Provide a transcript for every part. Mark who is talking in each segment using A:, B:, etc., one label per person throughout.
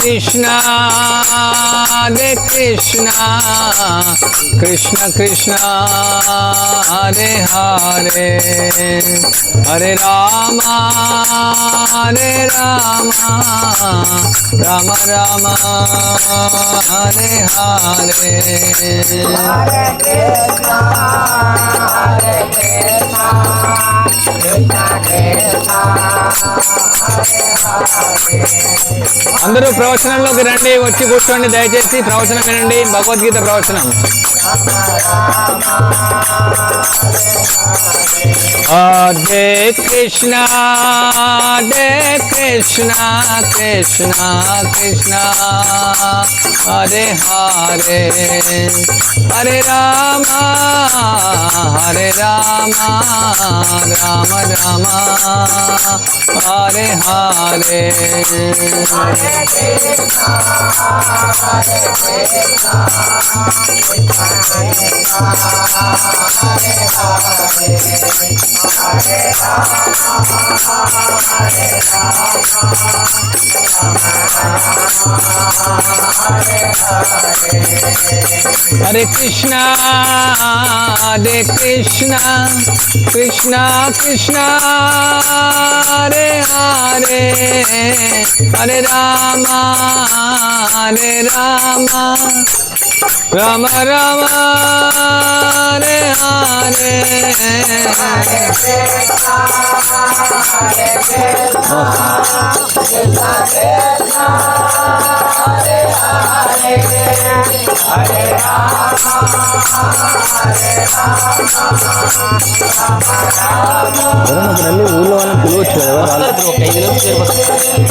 A: Krishna, Hare Krishna, Krishna Krishna, Hare Hare, Hare Rama, Hare Rama, Rama Rama, Hare Hare, Hare Krishna, Hare Krishna, Krishna Krishna, Hare Hare. అందరూ ప్రవచనంలోకి రండి, వచ్చి కూర్చోండి, దయచేసి ప్రవచనం వినండి. భగవద్గీత ప్రవచనం. Hare Krishna, Hare Krishna, Krishna Krishna, Hare Hare, Hare Rama, Hare Rama, Rama Rama, Hare Hare, Hare Krishna, Hare Krishna, Krishna Krishna, Hare Hare, Hare Rama, Hare Rama, Rama Rama, Hare Hare, Hare Krishna, Hare Krishna, Krishna Krishna, Hare Hare, Hare Rama, Hare Rama, Rama Rama, Hare Hare,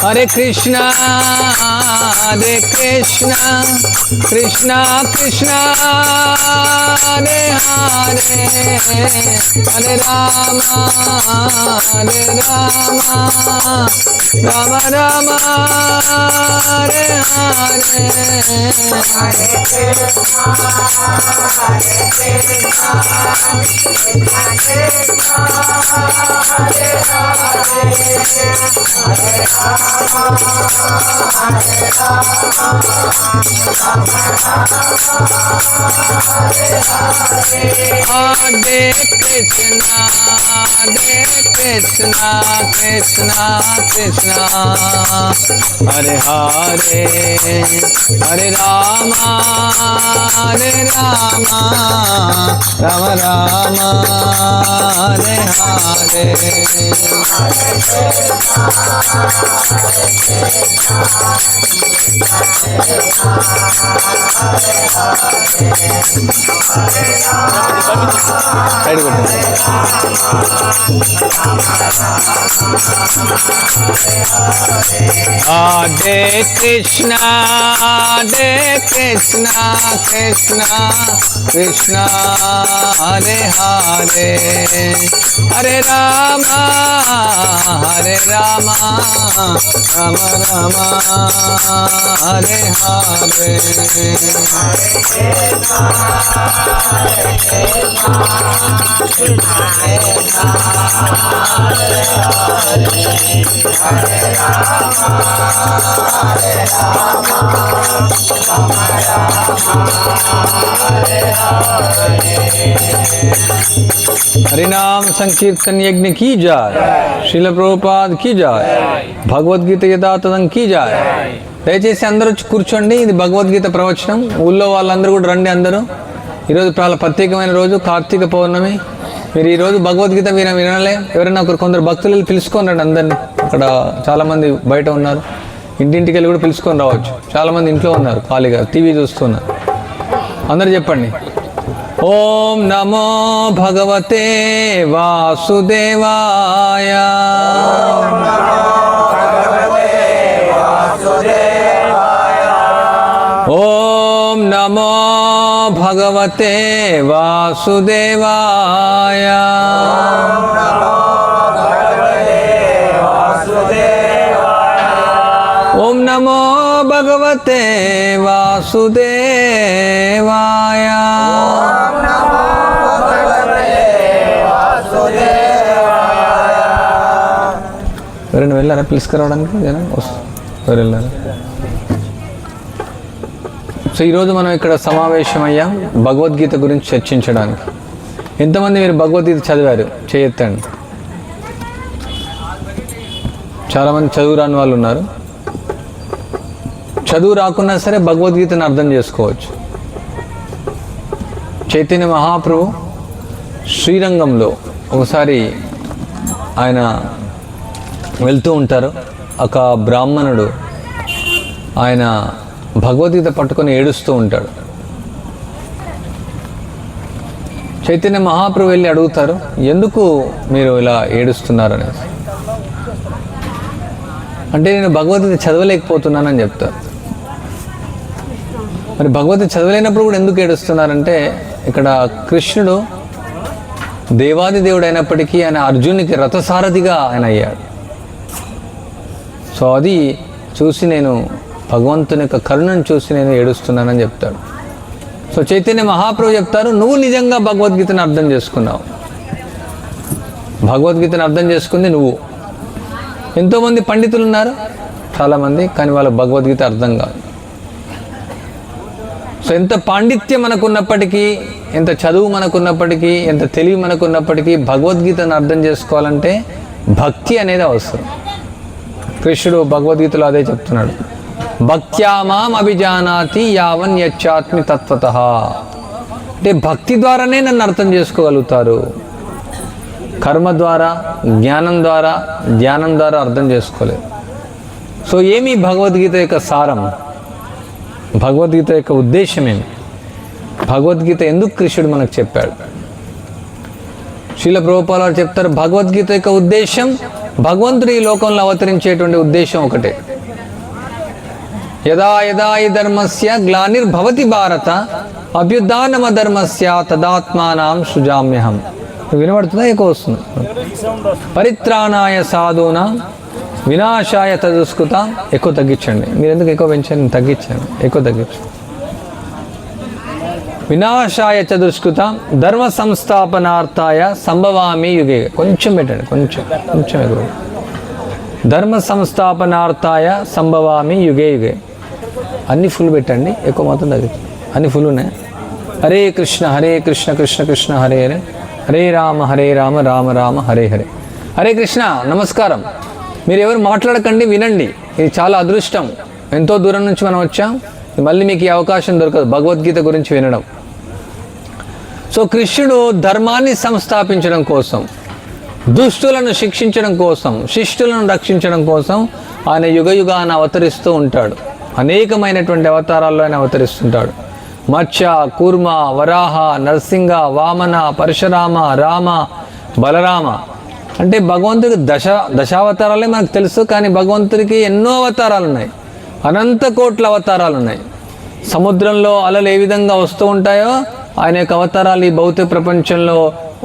A: Hare Krishna, Hare Krishna, Krishna Krishna, Hare Hare, Hare Rama, Hare Rama, Hare Krishna, Hare Krishna, Krishna Krishna, Hare Hare, Hare Rama, Hare Rama, Rama Rama, Hare Hare, Hare Krishna, Hare Krishna, Krishna Krishna, Hare Hare, Hare Rama, Hare Rama, Rama Rama, Hare Hare, Hare Krishna, Hare Krishna, Krishna Krishna, Hare Hare, Hare Rama, Hare Rama, Rama Rama, Hare Hare, Hare Krishna, Hare Krishna, Hare Krishna, Hare Krishna, Krishna Krishna, Hare Hare, Hare Rama, Hare Rama, Rama Rama, Hare Hare, Hare Krishna, Hare Krishna, Krishna Krishna, Hare Hare, Hare Rama, Hare Rama, Rama Rama, Hare Hare. हरिनाम संकीर्तन यज्ञ की जाए, श्रील प्रभुपाद की जाए, భగవద్గీత యథాతథం की जाए. దయచేసి అందరూ కూర్చోండి. ఇది భగవద్గీత ప్రవచనం. ఊళ్ళో వాళ్ళందరూ కూడా రండి. అందరూ ఈరోజు చాలా ప్రత్యేకమైన రోజు, కార్తీక పౌర్ణమి. మీరు ఈరోజు భగవద్గీత వినలే, ఎవరైనా కొందరు భక్తులు పిలుచుకొని రండి అందరినీ. అక్కడ చాలామంది బయట ఉన్నారు, ఇంటింటికి వెళ్ళి కూడా పిలుచుకొని రావచ్చు. చాలామంది ఇంట్లో ఉన్నారు, ఖాళీగా టీవీ చూస్తున్నారు. అందరూ చెప్పండి, ఓం నమో భగవతే వాసుదేవాయ, ఓం నమో భగవతే వాసుదేవాయ, ఓం నమో భగవతే వాసుదేవాయ. ఎవరైనా వెళ్ళారా పిలుచుకురావడానికి? జనం ఎవరు వెళ్ళారా? సో ఈరోజు మనం ఇక్కడ సమావేశమయ్యాం భగవద్గీత గురించి చర్చించడానికి. ఎంతమంది మీరు భగవద్గీత చదివారు? చేయెత్తండి. చాలామంది చదువు రాని వాళ్ళు ఉన్నారు. చదువు రాకున్నా సరే భగవద్గీతను అర్థం చేసుకోవచ్చు. చైతన్య మహాప్రభు శ్రీరంగంలో ఒకసారి ఆయన వెళ్తూ ఉంటారు. ఒక బ్రాహ్మణుడు ఆయన భగవద్గీత పట్టుకొని ఏడుస్తూ ఉంటాడు. చైతన్య మహాప్రభు వెళ్ళి అడుగుతారు, ఎందుకు మీరు ఇలా ఏడుస్తున్నారనేసి. అంటే నేను భగవద్గీత చదవలేకపోతున్నానని చెప్తారు. మరి భగవద్గీత చదవలేనప్పుడు కూడా ఎందుకు ఏడుస్తున్నారంటే, ఇక్కడ కృష్ణుడు దేవాది దేవుడు అయినప్పటికీ ఆయన అర్జునునికి రథసారథిగా ఆయన అయ్యాడు. సో అది చూసి నేను భగవంతుని యొక్క కరుణను చూసి నేను ఏడుస్తున్నానని చెప్తాడు. సో చైతన్య మహాప్రభు చెప్తారు, నువ్వు నిజంగా భగవద్గీతను అర్థం చేసుకున్నావు. భగవద్గీతను అర్థం చేసుకుంది నువ్వు. ఎంతోమంది పండితులు ఉన్నారు చాలామంది, కానీ వాళ్ళ భగవద్గీత అర్థం కాదు. సో ఎంత పాండిత్యం మనకున్నప్పటికీ, ఎంత చదువు మనకున్నప్పటికీ, ఎంత తెలివి మనకున్నప్పటికీ భగవద్గీతను అర్థం చేసుకోవాలంటే భక్తి అనేది అవసరం. కృష్ణుడు భగవద్గీతలో అదే చెప్తున్నాడు, భక్త్యా మాం అభిజానాతి యావన్ యచ్చాత్మి తత్వతః. అంటే భక్తి ద్వారానే నన్ను అర్థం చేసుకోగలుగుతారు. కర్మ ద్వారా, జ్ఞానం ద్వారా, ధ్యానం ద్వారా అర్థం చేసుకోలేదు. సో ఏమి భగవద్గీత యొక్క సారం? భగవద్గీత యొక్క ఉద్దేశం ఏమి? భగవద్గీత ఎందుకు కృష్ణుడు మనకు చెప్పాడు? శ్రీల ప్రభుపాద వారు చెప్తారు, భగవద్గీత యొక్క ఉద్దేశం, భగవంతుడు ఈ లోకంలో అవతరించేటువంటి ఉద్దేశం ఒకటే. యదా యదా ఈ ధర్మస్య గ్లానిర్భవతి భారత అభ్యుత్థానమ ధర్మస్య తదాత్మానాం సృజామ్యహం. వినబడుతుందా? ఎక్కువ వస్తుంది. పరిత్రాణాయ సాధూనాం వినాశాయ తదుష్కృతాం. ఎక్కువ తగ్గించండి. మీరు ఎందుకు ఎక్కువ పెంచండి? తగ్గించండి, ఎక్కువ తగ్గించండి. వినాశాయ చతుష్కృతాం ధర్మ సంస్థాపనార్థాయ సంభవామి యుగే. కొంచెం పెట్టండి, కొంచెం ఎక్కువ. ధర్మ సంస్థాపనార్థాయ సంభవామి యుగే యుగే. అన్ని ఫుల్ పెట్టండి, ఎక్కువ మాత్రం తగ్గించండి. అన్ని ఫుల్ ఉన్నాయి. హరే కృష్ణ కృష్ణ కృష్ణ హరే హరే, హరే రామ రామ రామ హరే హరే. హరే కృష్ణ. నమస్కారం. మీరు ఎవరు మాట్లాడకండి, వినండి. ఇది చాలా అదృష్టం. ఎంతో దూరం నుంచి మనం వచ్చాం. మళ్ళీ మీకు ఈ అవకాశం దొరకదు భగవద్గీత గురించి వినడం. సో కృష్ణుడు ధర్మాన్ని సంస్థాపించడం కోసం, దుష్టులను శిక్షించడం కోసం, శిష్టులను రక్షించడం కోసం ఆయన యుగ యుగాన్ని అవతరిస్తూ ఉంటాడు. అనేకమైనటువంటి అవతారాల్లో ఆయన అవతరిస్తుంటాడు. మత్స్య, కూర్మ, వరాహ, నరసింహ, వామన, పరశురామ, రామ, బలరామ. అంటే భగవంతుడికి దశావతారాలే మనకు తెలుసు, కానీ భగవంతుడికి ఎన్నో అవతారాలు ఉన్నాయి. అనంత కోట్ల అవతారాలు ఉన్నాయి. సముద్రంలో అలలు ఏ విధంగా వస్తూ ఉంటాయో ఆయన యొక్క అవతారాలు ఈ భౌతిక ప్రపంచంలో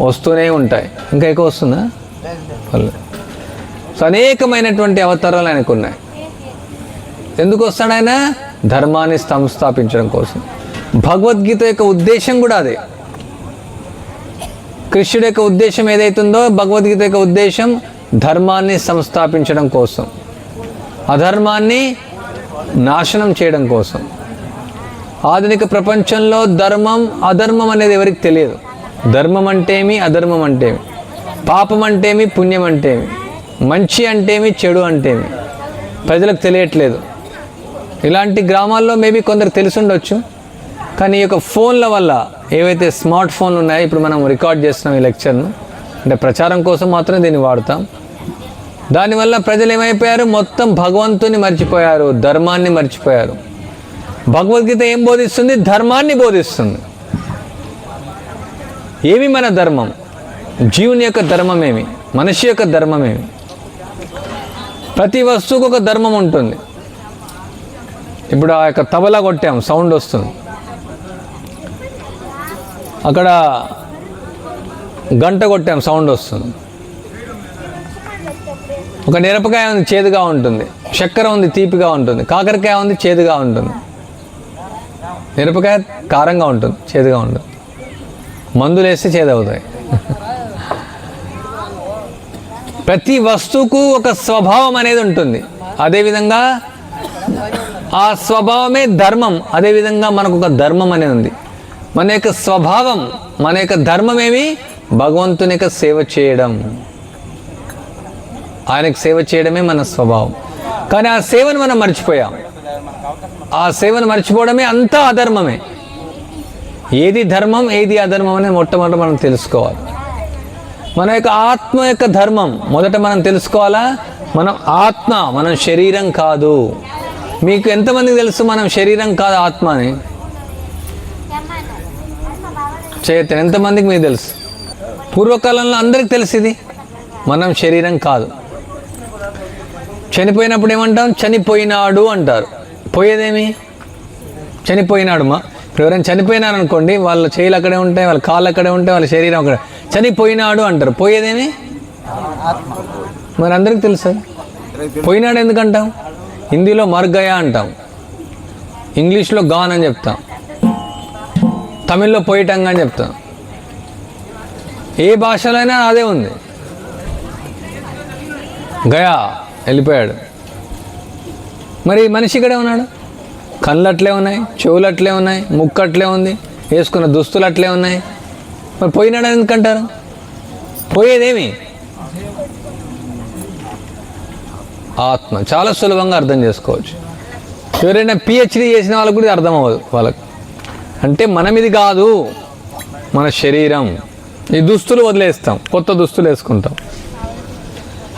A: వస్తూనే ఉంటాయి. ఇంకా ఎక్కువ వస్తుందా? సో అనేకమైనటువంటి అవతారాలు ఆయనకు ఉన్నాయి. ఎందుకు వస్తాడు ఆయన? ధర్మాన్ని సంస్థాపించడం కోసం. భగవద్గీత యొక్క ఉద్దేశం కూడా అదే. కృష్ణుడి యొక్క ఉద్దేశం ఏదైతుందో భగవద్గీత యొక్క ఉద్దేశం ధర్మాన్ని సంస్థాపించడం కోసం, అధర్మాన్ని నాశనం చేయడం కోసం. ఆధునిక ప్రపంచంలో ధర్మం అధర్మం అనేది ఎవరికి తెలియదు. ధర్మం అంటేమి, అధర్మం అంటేమి, పాపం అంటేమి, పుణ్యం అంటేమి, మంచి అంటేమి, చెడు అంటేమి ప్రజలకు తెలియట్లేదు. ఇలాంటి గ్రామాల్లో మేబీ కొందరు తెలిసి ఉండొచ్చు, కానీ ఈ యొక్క ఫోన్ల వల్ల, ఏవైతే స్మార్ట్ ఫోన్లు ఉన్నాయో, ఇప్పుడు మనం రికార్డ్ చేస్తున్నాం ఈ లెక్చర్ను, అంటే ప్రచారం కోసం మాత్రమే దీన్ని వాడతాం. దానివల్ల ప్రజలు ఏమైపోయారు? మొత్తం భగవంతుని మర్చిపోయారు, ధర్మాన్ని మర్చిపోయారు. భగవద్గీత ఏం బోధిస్తుంది? ధర్మాన్ని బోధిస్తుంది. ఏమి మన ధర్మం? జీవుని యొక్క ధర్మం ఏమి? మనిషి యొక్క ధర్మం ఏమి? ప్రతి వస్తువుకు ఒక ధర్మం ఉంటుంది. ఇప్పుడు ఆ యొక్క తబలా కొట్టాం, సౌండ్ వస్తుంది. అక్కడ గంట కొట్టాం, సౌండ్ వస్తుంది. ఒక మిరపకాయ ఉంది, చేదుగా ఉంటుంది. చక్కెర ఉంది, తీపిగా ఉంటుంది. కాకరకాయ ఉంది, చేదుగా ఉంటుంది. మిరపకాయ కారంగా ఉంటుంది, చేదుగా ఉంటుంది. మందులు వేస్తే చేదవుతాయి. ప్రతి వస్తువుకు ఒక స్వభావం అనేది ఉంటుంది. అదేవిధంగా ఆ స్వభావమే ధర్మం. అదేవిధంగా మనకు ఒక ధర్మం అనేది ఉంది. మన యొక్క స్వభావం, మన యొక్క ధర్మం ఏమి? భగవంతుని యొక్క సేవ చేయడం. ఆయనకు సేవ చేయడమే మన స్వభావం. కానీ ఆ సేవను మనం మర్చిపోయాం. ఆ సేవను మర్చిపోవడమే అంతా అధర్మమే. ఏది ధర్మం, ఏది అధర్మం అనేది మొట్టమొదట మనం తెలుసుకోవాలి. మన యొక్క ఆత్మ యొక్క ధర్మం మొదట మనం తెలుసుకోవాలా. మనం ఆత్మ, మనం శరీరం కాదు. మీకు ఎంతమందికి తెలుసు మనం శరీరం కాదు ఆత్మ అని? చేయతే ఎంతమందికి మీకు తెలుసు? పూర్వకాలంలో అందరికి తెలుసు ఇది. మనం శరీరం కాదు. చనిపోయినప్పుడు ఏమంటాం? చనిపోయినాడు అంటారు. పోయేదేమి? చనిపోయినాడు. ఇప్పుడు ఎవరైనా చనిపోయినారు అనుకోండి, వాళ్ళ చేతులు అక్కడే ఉంటాయి, వాళ్ళ కాళ్ళు అక్కడే ఉంటాయి, వాళ్ళ శరీరం అక్కడే. చనిపోయినాడు అంటారు. పోయేదేమి? మరి అందరికి తెలుసు. పోయినాడు ఎందుకంటాం? హిందీలో మర్ గయా అంటాం, ఇంగ్లీష్లో గాన్ అని చెప్తాం, తమిళ్లో పోయిటంగా అని చెప్తాం. ఏ భాషలో అయినా అదే ఉంది. గయా, వెళ్ళిపోయాడు. మరి మనిషి ఇక్కడే ఉన్నాడు. కళ్ళు అట్లే ఉన్నాయి, చెవులు అట్లే ఉన్నాయి, ముక్కు అట్లే ఉంది, వేసుకున్న దుస్తులు అట్లే ఉన్నాయి. మరి పోయినాడు ఎందుకంటారు? పోయేదేమి? ఆత్మ. చాలా సులభంగా అర్థం చేసుకోవచ్చు. ఎవరైనా పిహెచ్డి చేసిన వాళ్ళకు కూడా అర్థం అవ్వదు వాళ్ళకు. అంటే మనం ఇది కాదు, మన శరీరం. ఈ దుస్తులు వదిలేస్తాం, కొత్త దుస్తులు వేసుకుంటాం.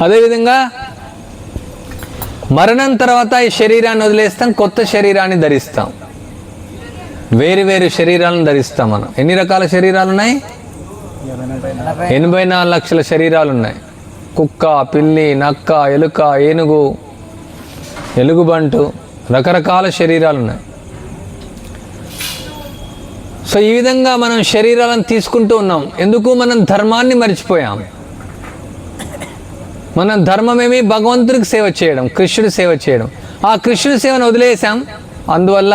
A: అదేవిధంగా మరణం తర్వాత ఈ శరీరాన్ని వదిలేస్తాం, కొత్త శరీరాన్ని ధరిస్తాం. వేరు వేరు శరీరాలను ధరిస్తాం మనం. ఎన్ని రకాల శరీరాలు ఉన్నాయి? 84 లక్షల శరీరాలు ఉన్నాయి. కుక్క, పిల్లి, నక్క, ఎలుక, ఏనుగు, ఎలుగుబంటు, రకరకాల శరీరాలు ఉన్నాయి. సో ఈ విధంగా మనం శరీరాలను తీసుకుంటూ ఉన్నాం. ఎందుకు? మనం ధర్మాన్ని మర్చిపోయాం. మన ధర్మమేమి? భగవంతుడికి సేవ చేయడం, కృష్ణుడి సేవ చేయడం. ఆ కృష్ణుడి సేవను వదిలేసాం. అందువల్ల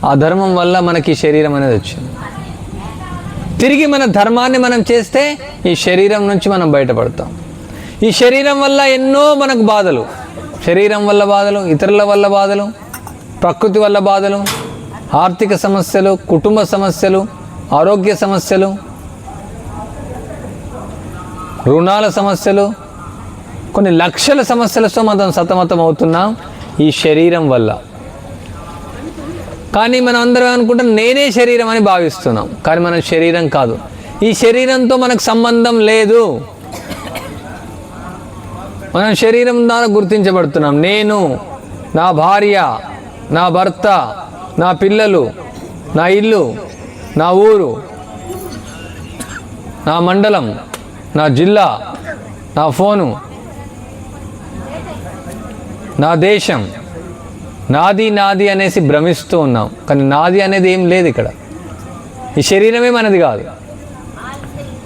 A: ఆ ధర్మం వల్ల మనకి శరీరం అనేది వచ్చింది. తిరిగి మన ధర్మాన్ని మనం చేస్తే ఈ శరీరం నుంచి మనం బయటపడతాం. ఈ శరీరం వల్ల ఎన్నో మనకు బాధలు, శరీరం వల్ల బాధలు, ఇతరుల వల్ల బాధలు, ప్రకృతి వల్ల బాధలు, ఆర్థిక సమస్యలు, కుటుంబ సమస్యలు, ఆరోగ్య సమస్యలు, రుణాల సమస్యలు, కొన్ని లక్షల సమస్యలతో మనం సతమతం అవుతున్నాం ఈ శరీరం వల్ల. కానీ మనం అందరం అనుకుంటాం నేనే శరీరం అని భావిస్తున్నాం. కానీ మనం శరీరం కాదు. ఈ శరీరంతో మనకు సంబంధం లేదు. మనం శరీరం ద్వారా గుర్తించబడుతున్నాం. నేను, నా భార్య, నా భర్త, నా పిల్లలు, నా ఇల్లు, నా ఊరు, నా మండలం, నా జిల్లా, నా ఫోను, నా దేశం, నాది నాది అనేసి భ్రమిస్తూ ఉన్నాం. కానీ నాది అనేది ఏం లేదు ఇక్కడ. ఈ శరీరమే మనది కాదు.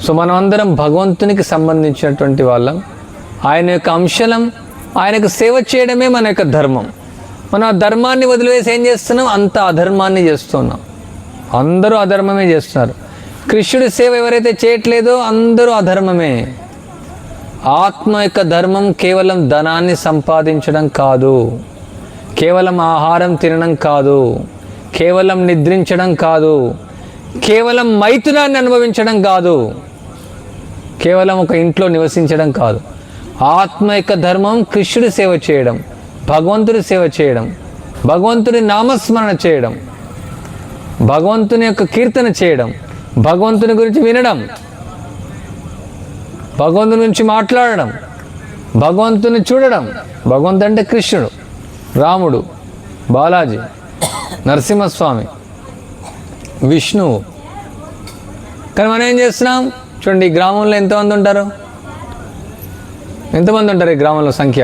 A: సో మనం అందరం భగవంతునికి సంబంధించినటువంటి వాళ్ళం. ఆయన యొక్క అంశలం, ఆయనకు సేవ చేయడమే మన యొక్క ధర్మం. మనం ఆ ధర్మాన్ని వదిలివేసి ఏం చేస్తున్నాం? అంత అధర్మాన్ని చేస్తున్నాం. అందరూ అధర్మమే చేస్తున్నారు. కృష్ణుడి సేవ ఎవరైతే చేయట్లేదో అందరూ అధర్మమే. ఆత్మ యొక్క ధర్మం కేవలం ధనాన్ని సంపాదించడం కాదు, కేవలం ఆహారం తినడం కాదు, కేవలం నిద్రించడం కాదు, కేవలం మైథునాన్ని అనుభవించడం కాదు, కేవలం ఒక ఇంట్లో నివసించడం కాదు. ఆత్మ యొక్క ధర్మం కృష్ణుడి సేవ చేయడం, భగవంతుడి సేవ చేయడం, భగవంతుడి నామస్మరణ చేయడం, భగవంతుని యొక్క కీర్తన చేయడం, భగవంతుని గురించి వినడం, భగవంతుని గురించి మాట్లాడడం, భగవంతుని చూడడం. భగవంతుడు అంటే కృష్ణుడు, రాముడు, బాలాజీ, నరసింహస్వామి, విష్ణువు. కానీ మనం ఏం చేస్తున్నాం చూడండి. ఈ గ్రామంలో ఎంతమంది ఉంటారు? ఎంతమంది ఉంటారు ఈ గ్రామంలో? సంఖ్య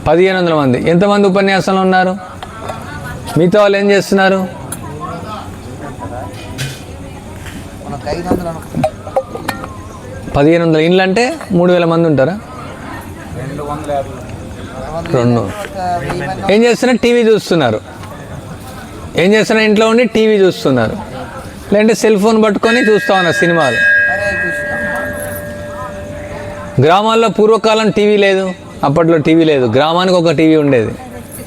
A: 1500 మంది. ఎంతమంది ఉపన్యాసంలో ఉన్నారు? మిగతా వాళ్ళు ఏం చేస్తున్నారు? 1500 ఇండ్లు అంటే 3000 మంది ఉంటారా? 2. ఏం చేస్తున్నారు? టీవీ చూస్తున్నారు. ఏం చేస్తున్నారు? ఇంట్లో ఉండి టీవీ చూస్తున్నారు, లేదంటే సెల్ ఫోన్ పట్టుకొని చూస్తూ ఉన్నారు సినిమాలు. గ్రామాల్లో పూర్వకాలం టీవీ లేదు, అప్పట్లో టీవీ లేదు. గ్రామానికి ఒక టీవీ ఉండేది.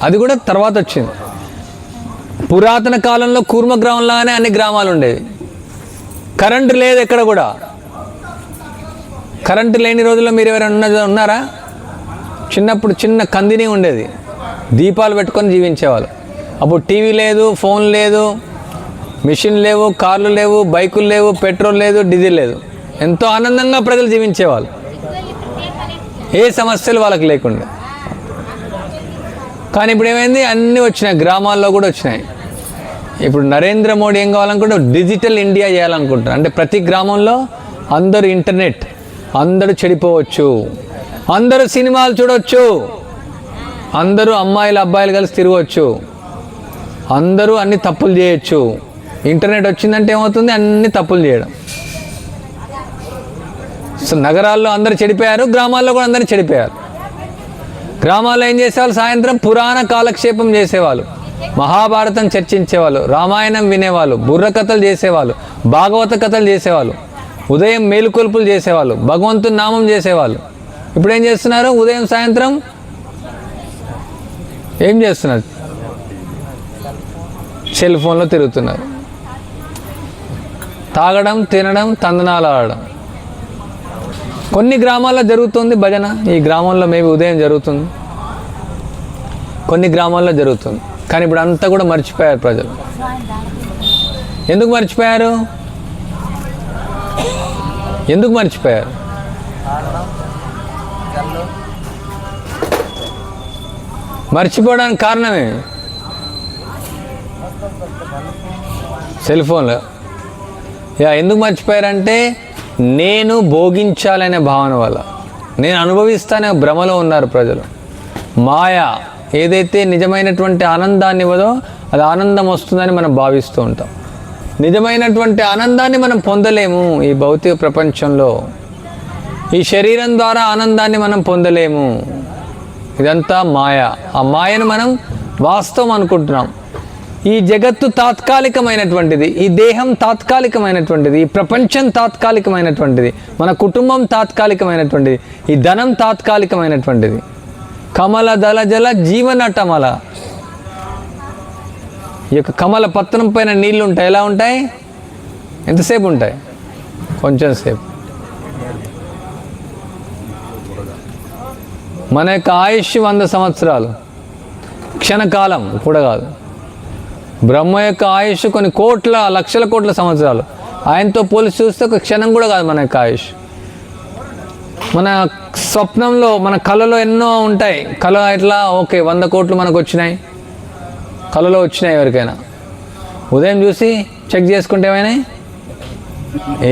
A: అది కూడా తర్వాత వచ్చింది. పురాతన కాలంలో కూర్మ గ్రామంలాగానే అన్ని గ్రామాలు ఉండేవి. కరెంటు లేదు ఎక్కడ కూడా. కరెంటు లేని రోజుల్లో మీరు ఎవరైనా ఉన్నారా? చిన్నప్పుడు చిన్న కందిని ఉండేది, దీపాలు పెట్టుకొని జీవించేవాళ్ళు. అప్పుడు టీవీ లేదు, ఫోన్ లేదు, మిషన్ లేవు, కార్లు లేవు, బైకులు లేవు, పెట్రోల్ లేదు, డీజిల్ లేదు. ఎంతో ఆనందంగా ప్రజలు జీవించేవాళ్ళు, ఏ సమస్యలు వాళ్ళకి లేకుండా. కానీ ఇప్పుడు ఏమైంది, అన్నీ వచ్చినాయి, గ్రామాల్లో కూడా వచ్చినాయి. ఇప్పుడు నరేంద్ర మోడీ ఏం కావాలనుకుంటే డిజిటల్ ఇండియా చేయాలనుకుంటున్నారు. అంటే ప్రతి గ్రామంలో అందరూ ఇంటర్నెట్, అందరూ చెడిపోవచ్చు, అందరూ సినిమాలు చూడవచ్చు, అందరూ అమ్మాయిలు అబ్బాయిలు కలిసి తిరగవచ్చు, అందరూ అన్ని తప్పులు చేయొచ్చు. ఇంటర్నెట్ వచ్చిందంటే ఏమవుతుంది, అన్ని తప్పులు చేయడం. సో నగరాల్లో అందరూ చెడిపోయారు, గ్రామాల్లో కూడా అందరూ చెడిపోయారు. గ్రామాల్లో ఏం చేసేవాళ్ళు, సాయంత్రం పురాణ కాలక్షేపం చేసేవాళ్ళు, మహాభారతం చర్చించేవాళ్ళు, రామాయణం వినేవాళ్ళు, బుర్ర కథలు చేసేవాళ్ళు, భాగవత కథలు చేసేవాళ్ళు, ఉదయం మేలుకొల్పులు చేసేవాళ్ళు, భగవంతుని నామం చేసేవాళ్ళు. ఇప్పుడు ఏం చేస్తున్నారు, ఉదయం సాయంత్రం ఏం చేస్తున్నారు, సెల్ ఫోన్లో తిరుగుతున్నారు, తాగడం, తినడం, తందనాలు ఆడడం. కొన్ని గ్రామాల్లో జరుగుతుంది భజన, ఈ గ్రామంలో మేబీ ఉదయం జరుగుతుంది, కొన్ని గ్రామాల్లో జరుగుతుంది. కానీ ఇప్పుడు అంతా కూడా మర్చిపోయారు ప్రజలు. ఎందుకు మర్చిపోయారు? ఎందుకు మర్చిపోయారు? మర్చిపోవడానికి కారణమే సెల్ ఫోన్లో. ఎందుకు మర్చిపోయారంటే నేను భోగించాలనే భావన వల్ల, నేను అనుభవిస్తానే భ్రమలో ఉన్నారు ప్రజలు. మాయ ఏదైతే నిజమైనటువంటి ఆనందాన్ని ఇవ్వదో అది ఆనందం వస్తుందని మనం భావిస్తూ ఉంటాం. నిజమైనటువంటి ఆనందాన్ని మనం పొందలేము ఈ భౌతిక ప్రపంచంలో. ఈ శరీరం ద్వారా ఆనందాన్ని మనం పొందలేము. ఇదంతా మాయ. ఆ మాయను మనం వాస్తవం అనుకుంటున్నాం. ఈ జగత్తు తాత్కాలికమైనటువంటిది, ఈ దేహం తాత్కాలికమైనటువంటిది, ఈ ప్రపంచం తాత్కాలికమైనటువంటిది, మన కుటుంబం తాత్కాలికమైనటువంటిది, ఈ ధనం తాత్కాలికమైనటువంటిది. కమల దళ జల జీవనటమల. ఈ యొక్క కమల పత్రం పైన నీళ్ళు ఉంటాయి, ఎలా ఉంటాయి? ఎంతసేపు ఉంటాయి? కొంచెం సేపు. మన యొక్క ఆయుష్ 100 సంవత్సరాలు, క్షణకాలం కూడా కాదు. బ్రహ్మ యొక్క ఆయుష్ కొన్ని కోట్ల లక్షల కోట్ల సంవత్సరాలు. ఆయనతో పోలిసి చూస్తే ఒక క్షణం కూడా కాదు మన యొక్క ఆయుష్. మన స్వప్నంలో, మన కళలో ఎన్నో ఉంటాయి. కళ ఇట్లా ఓకే 100 కోట్లు మనకు వచ్చినాయి, కళలో వచ్చినాయి. ఎవరికైనా ఉదయం చూసి చెక్ చేసుకుంటే ఏమైనా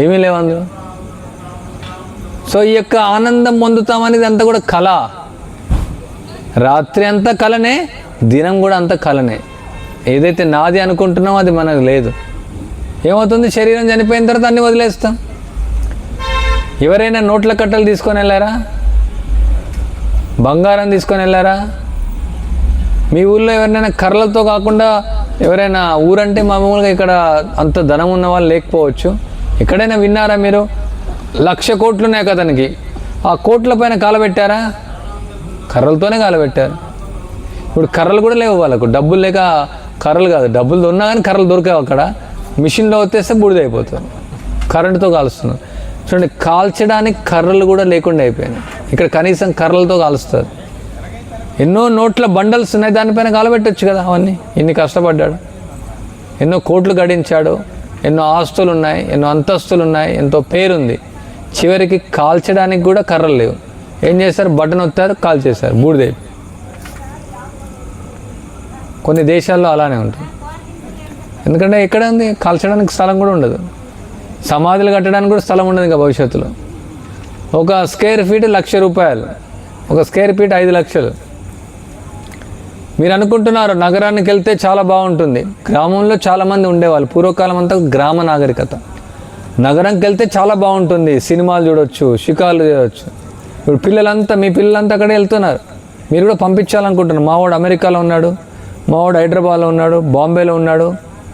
A: ఏమీ లేవు అందులో. సో ఈ యొక్క ఆనందం పొందుతామనేది అంతా కూడా కళ. రాత్రి అంతా కళనే, దినం కూడా అంతా కళనే. ఏదైతే నాది అనుకుంటున్నామో అది మనకు లేదు. ఏమవుతుంది, శరీరం చనిపోయిన తర్వాత అన్నీ వదిలేస్తాం. ఎవరైనా నోట్ల కట్టలు తీసుకొని వెళ్ళారా? బంగారం తీసుకొని వెళ్ళారా? మీ ఊళ్ళో ఎవరినైనా కర్రలతో కాకుండా ఎవరైనా, ఊరంటే మామూలుగా ఇక్కడ అంత ధనం ఉన్న వాళ్ళు లేకపోవచ్చు, ఎక్కడైనా విన్నారా మీరు 1,00,000 కోట్లు ఉన్నాయి అతనికి, ఆ కోట్ల పైన కాలబెట్టారా? కర్రలతోనే కాలబెట్టారు. ఇప్పుడు కర్రలు కూడా లేవు వాళ్ళకు, డబ్బులు లేక కర్రలు కాదు, డబ్బులు ఉన్నా కానీ కర్రలు దొరికావు. అక్కడ మిషన్లో వచ్చేస్తే బూడిదైపోతుంది, కరెంటుతో కాలుస్తున్నారు. చూడండి, కాల్చడానికి కర్రలు కూడా లేకుండా అయిపోయినాయి. ఇక్కడ కనీసం కర్రలతో కాలుస్తారు. ఎన్నో నోట్ల బండల్స్ ఉన్నాయి, దానిపైన కాలబెట్టచ్చు కదా. అవన్నీ ఇన్ని కష్టపడ్డాడు, ఎన్నో కోట్లు గడించాడు, ఎన్నో ఆస్తులు ఉన్నాయి, ఎన్నో అంతస్తులు ఉన్నాయి, ఎంతో పేరుంది. చివరికి కాల్చడానికి కూడా కర్రలు లేవు. ఏం చేస్తారు, బటన్ ఒత్తారు, కాల్చేశారు, బూడిదైపోయి. కొన్ని దేశాల్లో అలానే ఉంటుంది. ఎందుకంటే ఎక్కడ ఉంది, కాల్చడానికి స్థలం కూడా ఉండదు, సమాధులు కట్టడానికి కూడా స్థలం ఉండదు ఇంకా భవిష్యత్తులో. ఒక స్క్వేర్ ఫీట్ 1,00,000 రూపాయలు, ఒక స్క్వేర్ ఫీట్ 5 లక్షలు. మీరు అనుకుంటున్నారు నగరానికి వెళ్తే చాలా బాగుంటుంది. గ్రామంలో చాలామంది ఉండేవాళ్ళు, పూర్వకాలం అంతా గ్రామ నాగరికత. నగరంకి వెళ్తే చాలా బాగుంటుంది, సినిమాలు చూడవచ్చు, షికార్లు చేయవచ్చు. ఇప్పుడు పిల్లలంతా, మీ పిల్లలంతా అక్కడే వెళ్తున్నారు. మీరు కూడా పంపించాలనుకుంటున్నారు. మావాడు అమెరికాలో ఉన్నాడు, మావాడు హైదరాబాద్లో ఉన్నాడు, బాంబేలో ఉన్నాడు,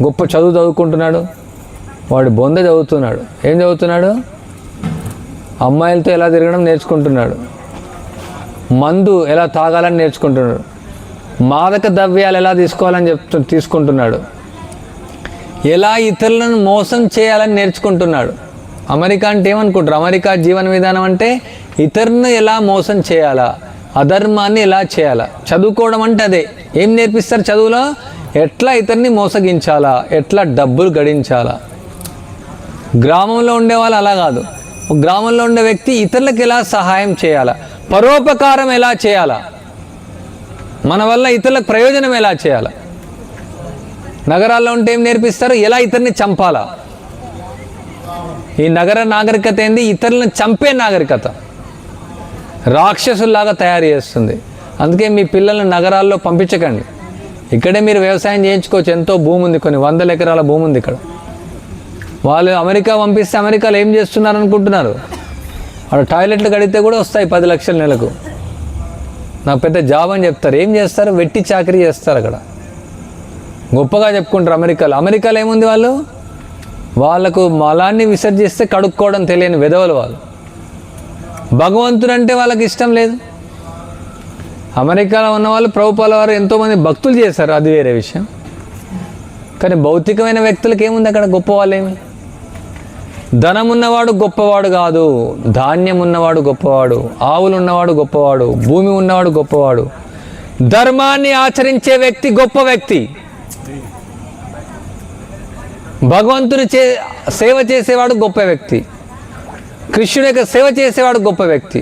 A: గొప్ప చదువు చదువుకుంటున్నాడు. వాడు బొంద చదువుతున్నాడు. ఏం చదువుతున్నాడు? అమ్మాయిలతో ఎలా తిరగడం నేర్చుకుంటున్నాడు, మందు ఎలా తాగాలని నేర్చుకుంటున్నాడు. మాదక ద్రవ్యాలు ఎలా తీసుకోవాలని తీసుకుంటున్నాడు. ఎలా ఇతరులను మోసం చేయాలని నేర్చుకుంటున్నాడు. అమెరికా అంటే ఏమనుకుంటారు? అమెరికా జీవన విధానం అంటే ఇతరులను ఎలా మోసం చేయాలా, అధర్మాన్ని ఎలా చేయాలా. చదువుకోవడం అంటే అదే. ఏం నేర్పిస్తారు చదువులో? ఎట్లా ఇతరుని మోసగించాలా, ఎట్లా డబ్బులు గడించాలా. గ్రామంలో ఉండేవాళ్ళు అలా కాదు. గ్రామంలో ఉండే వ్యక్తి ఇతరులకు ఎలా సహాయం చేయాలా, పరోపకారం ఎలా చేయాలా, మన వల్ల ఇతరులకు ప్రయోజనం ఎలా చేయాలా. నగరాల్లో ఉంటే ఏం నేర్పిస్తారు? ఎలా ఇతరుని చంపాలా. ఈ నగర నాగరికత ఏంది? ఇతరులను చంపే నాగరికత. రాక్షసుల్లాగా తయారు చేస్తుంది. అందుకే మీ పిల్లల్ని నగరాల్లో పంపించకండి. ఇక్కడే మీరు వ్యవసాయం చేయించుకోవచ్చు. ఎంతో భూమి ఉంది, కొన్ని 100 ఎకరాల భూమి ఉంది ఇక్కడ. వాళ్ళు అమెరికా పంపిస్తే అమెరికాలో ఏం చేస్తున్నారు అనుకుంటున్నారు? అక్కడ టాయిలెట్లు కడిగితే కూడా వస్తాయి 10 లక్షల నెలకు. నాకు పెద్ద జాబ్ అని చెప్తారు. ఏం చేస్తారు? వెట్టి చాకరీ చేస్తారు. అక్కడ గొప్పగా చెప్పుకుంటారు అమెరికాలో. అమెరికాలో ఏముంది? వాళ్ళకు మలాన్ని విసర్జిస్తే కడుక్కోవడం తెలియని వెధవలు వాళ్ళు. భగవంతుడు అంటే వాళ్ళకి ఇష్టం లేదు. అమెరికాలో ఉన్న వాళ్ళు ప్రభుపాల వారు ఎంతోమంది భక్తులు చేశారు, అది వేరే విషయం. కానీ భౌతికమైన వ్యక్తులకు ఏముంది అక్కడ? గొప్ప వాళ్ళేమి. ధనం ఉన్నవాడు గొప్పవాడు కాదు, ధాన్యం ఉన్నవాడు గొప్పవాడు, ఆవులు ఉన్నవాడు గొప్పవాడు, భూమి ఉన్నవాడు గొప్పవాడు. ధర్మాన్ని ఆచరించే వ్యక్తి గొప్ప వ్యక్తి. భగవంతుని సేవ చేసేవాడు గొప్ప వ్యక్తి. కృష్ణుడి యొక్క సేవ చేసేవాడు గొప్ప వ్యక్తి.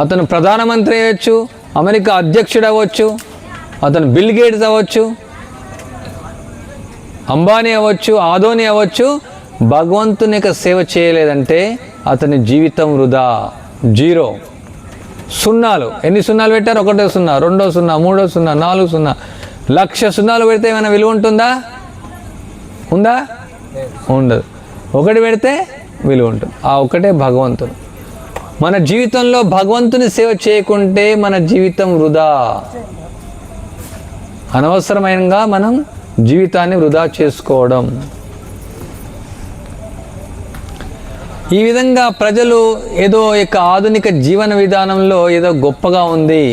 A: అతను ప్రధానమంత్రి అవ్వచ్చు, అమెరికా అధ్యక్షుడు అవ్వచ్చు, అతను బిల్ గేట్స్ అవ్వచ్చు, అంబానీ అవ్వచ్చు, ఆదోని అవ్వచ్చు. భగవంతుని యొక్క సేవ చేయలేదంటే అతని జీవితం వృధా, 0. సున్నాలు. ఎన్ని సున్నాలు పెట్టారు? 1 సున్నా, 2 సున్నా, 3 సున్నా, 4 సున్నా. 1,00,000 సున్నాలు పెడితే ఏమైనా విలువ ఉంటుందా? ఉందా? ఉండదు. 1 పెడితే విలువ ఉంటుంది. ఆ ఒకటే భగవంతుడు. మన జీవితంలో భగవంతుని సేవ చేయకుంటే మన జీవితం వృధా. అనవసరమైనగా మనం జీవితాన్ని వృధా చేసుకోవడం. ఈ విధంగా ప్రజలు ఏదో యొక్క ఆధునిక జీవన విధానంలో ఏదో గొప్పగా ఉంది,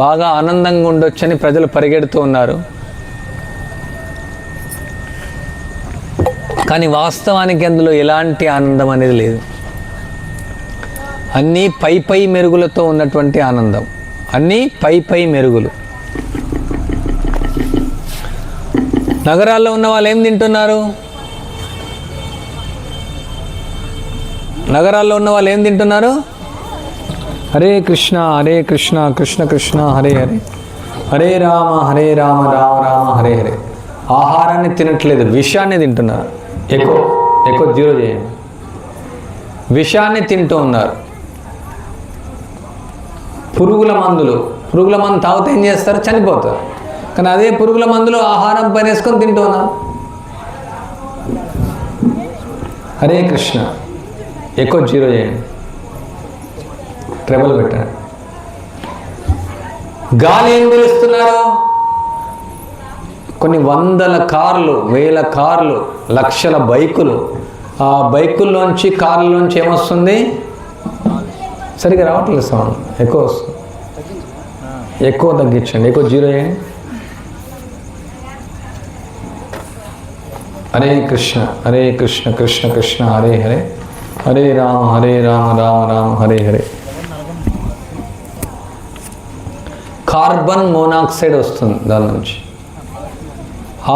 A: బాగా ఆనందంగా ఉండొచ్చని ప్రజలు పరిగెడుతూ ఉన్నారు. కానీ వాస్తవానికి అందులో ఎలాంటి ఆనందం అనేది లేదు. అన్నీ పై మెరుగులతో ఉన్నటువంటి ఆనందం. అన్నీ పై మెరుగులు. నగరాల్లో ఉన్న వాళ్ళు ఏం తింటున్నారు? నగరాల్లో ఉన్న వాళ్ళు ఏం తింటున్నారు? హరే కృష్ణ హరే కృష్ణ కృష్ణ కృష్ణ హరే హరే, హరే రామ రామ రామ హరే హరే. ఆహారాన్ని తినట్లేదు, విషాన్ని తింటున్నారు. ఎక్కువ 0 చేయండి. విషాన్ని తింటూ ఉన్నారు. పురుగుల మందు తాగితే ఏం చేస్తారు? చనిపోతారు. కానీ అదే పురుగుల మందులు ఆహారం పైన వేసుకొని తింటూ ఉన్నారు. హరే కృష్ణ. ఎక్కువ 0 చేయండి. ట్రబుల్ పెట్టండి. గాలి ఏం పీలుస్తున్నారు? కొన్ని 100 కార్లు, 1000 కార్లు, లక్షల బైకులు. ఆ బైకుల్లోంచి, కార్లలోంచి ఏమొస్తుంది? సరిగ్గా రావట్లేదు సౌండ్. ఎక్కువ వస్తుంది. ఎక్కువ తగ్గించండి. ఎక్కువ 0 చేయండి. హరే కృష్ణ హరే కృష్ణ కృష్ణ కృష్ణ హరే హరే, హరే రామ రామ రామ హరే హరే. కార్బన్ మోనాక్సైడ్ వస్తుంది దాని నుంచి.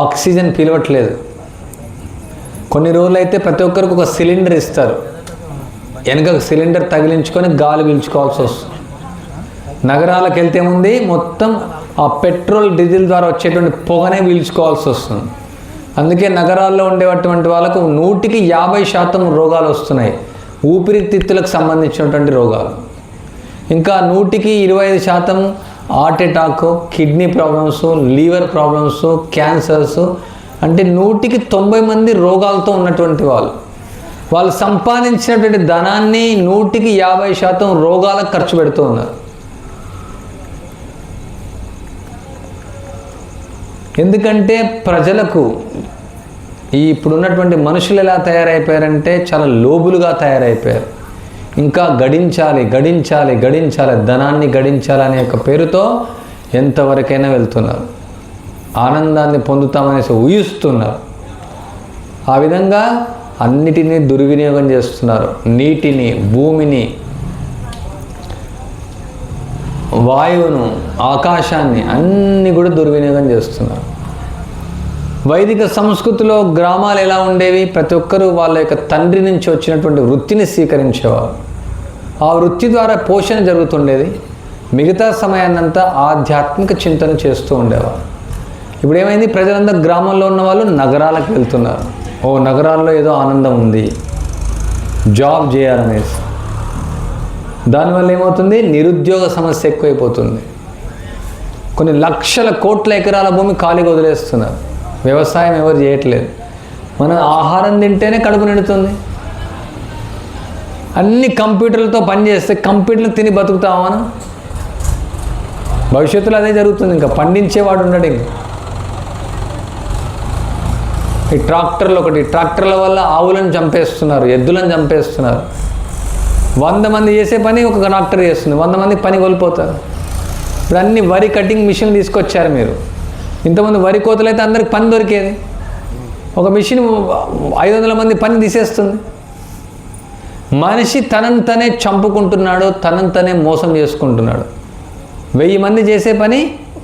A: ఆక్సిజన్ పిలవట్లేదు. కొన్ని రోజులు అయితే ప్రతి ఒక్కరికి ఒక సిలిండర్ ఇస్తారు. వెనక సిలిండర్ తగిలించుకొని గాలి పీల్చుకోవాల్సి వస్తుంది. నగరాలకు వెళ్తే ఏముంది? మొత్తం ఆ పెట్రోల్, డీజిల్ ద్వారా వచ్చేటువంటి పొగనే పీల్చుకోవాల్సి వస్తుంది. అందుకే నగరాల్లో ఉండేటువంటి వాళ్ళకు 100% రోగాలు వస్తున్నాయి. ఊపిరితిత్తులకు సంబంధించినటువంటి రోగాలు. ఇంకా 125% heart attack, kidney problems, liver problems, cancers. అంటే 190 మంది రోగాలతో ఉన్నటువంటి వాళ్ళు సంపాదించినటువంటి ధనాన్ని 150% రోగాలకు ఖర్చు పెడుతూ ఉన్నారు. ఎందుకంటే ప్రజలకు ఇప్పుడున్నటువంటి మనుషులు ఎలా తయారైపోయారంటే చాలా లోబులుగా తయారైపోయారు. ఇంకా గడించాలి, ధనాన్ని గడించాలనే ఒక పేరుతో ఎంతవరకైనా వెళ్తున్నారు, ఆనందాన్ని పొందుతామనేసి ఊహిస్తున్నారు. ఆ విధంగా అన్నిటినీ దుర్వినియోగం చేస్తున్నారు. నీటిని, భూమిని, వాయువును, ఆకాశాన్ని అన్నీ కూడా దుర్వినియోగం చేస్తున్నారు. వైదిక సంస్కృతిలో గ్రామాలు ఎలా ఉండేవి? ప్రతి ఒక్కరూ వాళ్ళ యొక్క తండ్రి నుంచి వచ్చినటువంటి వృత్తిని స్వీకరించేవారు. ఆ వృత్తి ద్వారా పోషణ జరుగుతుండేది. మిగతా సమయాన్నంతా ఆధ్యాత్మిక చింతన చేస్తూ ఉండేవారు. ఇప్పుడు ఏమైంది? ప్రజలందరూ గ్రామంలో ఉన్న వాళ్ళు నగరాలకు వెళ్తున్నారు. ఓ నగరాల్లో ఏదో ఆనందం ఉంది, జాబ్ చేయాలనేసి. దానివల్ల ఏమవుతుంది? నిరుద్యోగ సమస్య ఎక్కువైపోతుంది. కొన్ని లక్షల కోట్ల ఎకరాల భూమి ఖాళీగా వదిలేస్తున్నారు. వ్యవసాయం ఎవరు చేయట్లేదు. మనం ఆహారం తింటేనే కడుపు నిండుతుంది. అన్ని కంప్యూటర్లతో పనిచేస్తే కంప్యూటర్లు తిని బతుకుతామా మనం? భవిష్యత్తులో అదే జరుగుతుంది. ఇంకా పండించేవాడు ఉండడు. ఇంకా ఈ ట్రాక్టర్ల వల్ల ఆవులను చంపేస్తున్నారు, ఎద్దులను చంపేస్తున్నారు. 100 మంది చేసే పని ఒక ట్రాక్టర్ చేస్తుంది, 100 మంది పని కోల్పోతారు. ఇప్పుడు అన్ని వరి కటింగ్ మిషన్ తీసుకొచ్చారు మీరు. ఇంతమంది వరి కోతలైతే అందరికి పని దొరికేది. ఒక మిషన్ 500 మంది పని తీసేస్తుంది. మనిషి తనంతనే చంపుకుంటున్నాడు, తనంతనే మోసం చేసుకుంటున్నాడు. 1000 మంది చేసే పని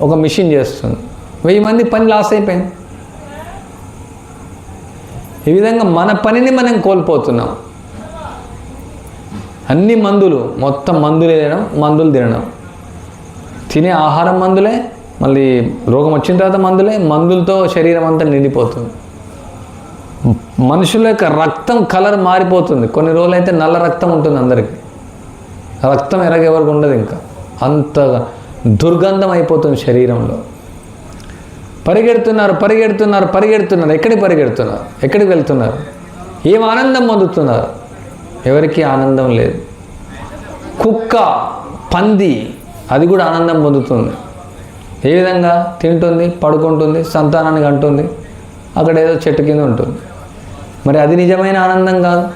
A: ఒక మిషన్ చేస్తుంది. 1000 మంది పని లాస్ అయిపోయింది. ఈ విధంగా మన పనిని మనం కోల్పోతున్నాం. అన్ని మందులు, మొత్తం మందులు తినడం, మందులు తినడం, తినే ఆహారం మందులే, మళ్ళీ రోగం వచ్చిన తర్వాత మందులే, మందులతో శరీరం అంతా నిండిపోతుంది. మనుషుల యొక్క రక్తం కలర్ మారిపోతుంది. కొన్ని రోజులు అయితే నల్ల రక్తం ఉంటుంది అందరికీ. రక్తం ఎరగెవరికి ఉండదు. ఇంకా అంత దుర్గంధం అయిపోతుంది శరీరంలో. పరిగెడుతున్నారు. ఎక్కడికి పరిగెడుతున్నారు? ఎక్కడికి వెళ్తున్నారు? ఏం ఆనందం పొందుతున్నారు? ఎవరికి ఆనందం లేదు. కుక్క, పంది అది కూడా ఆనందం పొందుతుంది. ఏ విధంగా? తింటుంది, పడుకుంటుంది, సంతానాన్ని కంటుంది, అక్కడ ఏదో చెట్టు కింద ఉంటుంది. మరి అది నిజమైన ఆనందం కాదు.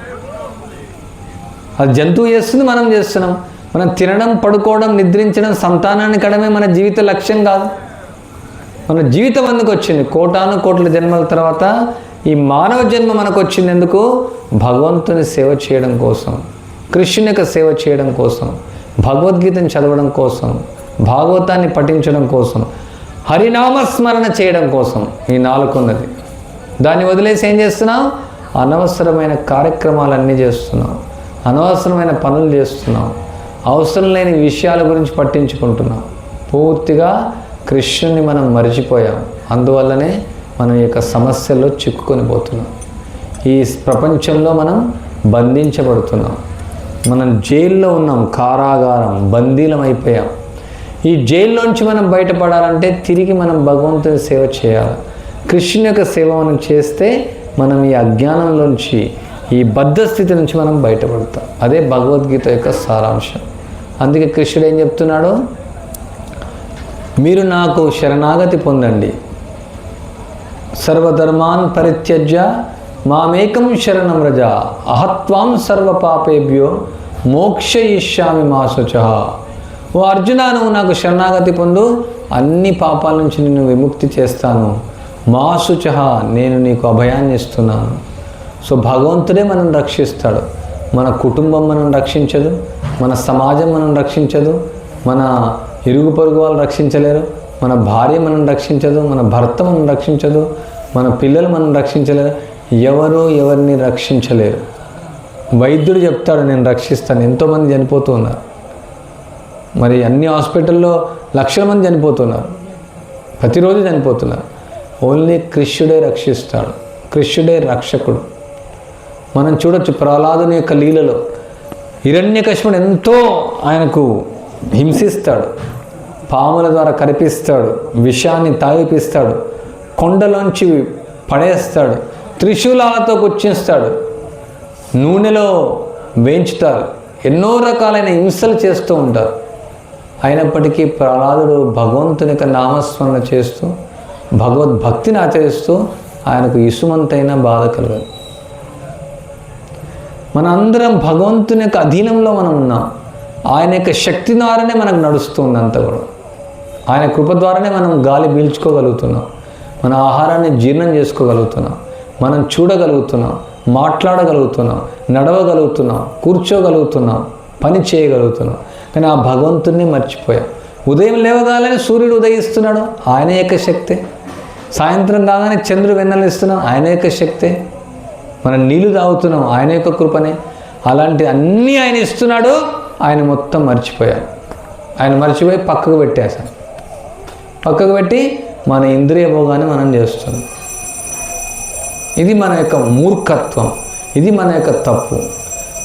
A: అది జంతువు చేస్తుంది, మనం చేస్తున్నాం. మనం తినడం, పడుకోవడం, నిద్రించడం, సంతానాన్ని కడమే మన జీవిత లక్ష్యం కాదు. మన జీవితం ఎందుకు వచ్చింది? కోటాను కోట్ల జన్మల తర్వాత ఈ మానవ జన్మ మనకు వచ్చింది ఎందుకు? భగవంతుని సేవ చేయడం కోసం, కృష్ణుని యొక్క సేవ చేయడం కోసం, భగవద్గీతను చదవడం కోసం, భాగవతాన్ని పఠించడం కోసం, హరినామస్మరణ చేయడం కోసం. ఈ 4 ఉన్నది. దాన్ని వదిలేసి ఏం చేస్తున్నాం? అనవసరమైన కార్యక్రమాలన్నీ చేస్తున్నాం, అనవసరమైన పనులు చేస్తున్నాం, అవసరం లేని విషయాల గురించి పట్టించుకుంటున్నాం. పూర్తిగా కృష్ణుని మనం మరిచిపోయాం. అందువల్లనే మనం ఈ యొక్క సమస్యల్లో చిక్కుకొని పోతున్నాం. ఈ ప్రపంచంలో మనం బంధించబడుతున్నాం. మనం జైల్లో ఉన్నాం, కారాగారం, బందీలం అయిపోయాం. ఈ జైల్లోంచి మనం బయటపడాలంటే తిరిగి మనం భగవంతుని సేవ చేయాలి. కృష్ణుని యొక్క సేవ మనం చేస్తే మనం ఈ అజ్ఞానంలోంచి, ఈ బద్ధ స్థితి నుంచి మనం బయటపడతాం. అదే భగవద్గీత యొక్క సారాంశం. అందుకే కృష్ణుడు ఏం చెప్తున్నాడు? మీరు నాకు శరణాగతి పొందండి. సర్వధర్మాన్ పరిత్యజ్య మామేకం శరణం వ్రజ అహత్వాం సర్వ పాపేభ్యో మోక్షయిష్యామి మా శుచః. ఓ అర్జున, నువ్వు నాకు శరణాగతి పొందు, అన్ని పాపాల నుంచి నిన్ను విముక్తి చేస్తాను. మా శుచః, నేను నీకు అభయాన్ని ఇస్తున్నాను. సో భగవంతుడే మనం రక్షిస్తాడు. మన కుటుంబం మనం రక్షించదు, మన సమాజం మనం రక్షించదు, మన ఇరుగు పొరుగు వాళ్ళు రక్షించలేరు, మన భార్య మనం రక్షించదు, మన భర్త మనం రక్షించదు, మన పిల్లలు మనం రక్షించలేరు. ఎవరు ఎవరిని రక్షించలేరు. వైద్యుడు చెప్తాడు నేను రక్షిస్తాను. ఎంతోమంది చనిపోతూ ఉన్నారు. మరి అన్ని హాస్పిటల్లో లక్షల మంది చనిపోతున్నారు, ప్రతిరోజు చనిపోతున్నారు. ఓన్లీ కృష్ణుడే రక్షిస్తాడు. కృష్ణుడే రక్షకుడు. మనం చూడొచ్చు ప్రహ్లాదుని యొక్క లీలలో హిరణ్యకశిపుడు ఎంతో ఆయనకు హింసిస్తాడు, పాముల ద్వారా కరిపిస్తాడు, విషాన్ని తాగిపిస్తాడు, కొండలోంచి పడేస్తాడు, త్రిశూలాలతో గుచ్చేస్తాడు, నూనెలో వేయించుతారు, ఎన్నో రకాలైన హింసలు చేస్తూ ఉంటారు. అయినప్పటికీ ప్రహ్లాదుడు భగవంతుని యొక్క నామస్మరణ చేస్తూ భగవద్భక్తిని ఆచరిస్తూ ఆయనకు ఇసుమంతైనా బాధ కలగదు. మనందరం భగవంతుని యొక్క అధీనంలో మనం ఉన్నాం. ఆయన యొక్క శక్తి ద్వారానే మనకు నడుస్తుంది అంతా కూడా. ఆయన కృప ద్వారానే మనం గాలి పీల్చుకోగలుగుతున్నాం, మన ఆహారాన్ని జీర్ణం చేసుకోగలుగుతున్నాం, మనం చూడగలుగుతున్నాం, మాట్లాడగలుగుతున్నాం, నడవగలుగుతున్నాం, కూర్చోగలుగుతున్నాం, పని చేయగలుగుతున్నాం. కానీ ఆ భగవంతుణ్ణి మర్చిపోయాం. ఉదయం లేవగానే సూర్యుడు ఉదయిస్తున్నాడు, ఆయన యొక్క శక్తే. సాయంత్రం కాగానే చంద్రుడు వెన్నెలిస్తున్నాం, ఆయన యొక్క శక్తే. మనం నీళ్లు తాగుతున్నాం, ఆయన యొక్క కృపనే. అలాంటి అన్నీ ఆయన ఇస్తున్నాడు, ఆయన మొత్తం మర్చిపోయాం. ఆయన మర్చిపోయి పక్కకు పెట్టేశాం. పక్కకు పెట్టి మన ఇంద్రియ భోగాన్ని మనం చేస్తున్నాం. ఇది మన యొక్క మూర్ఖత్వం, ఇది మన యొక్క తప్పు.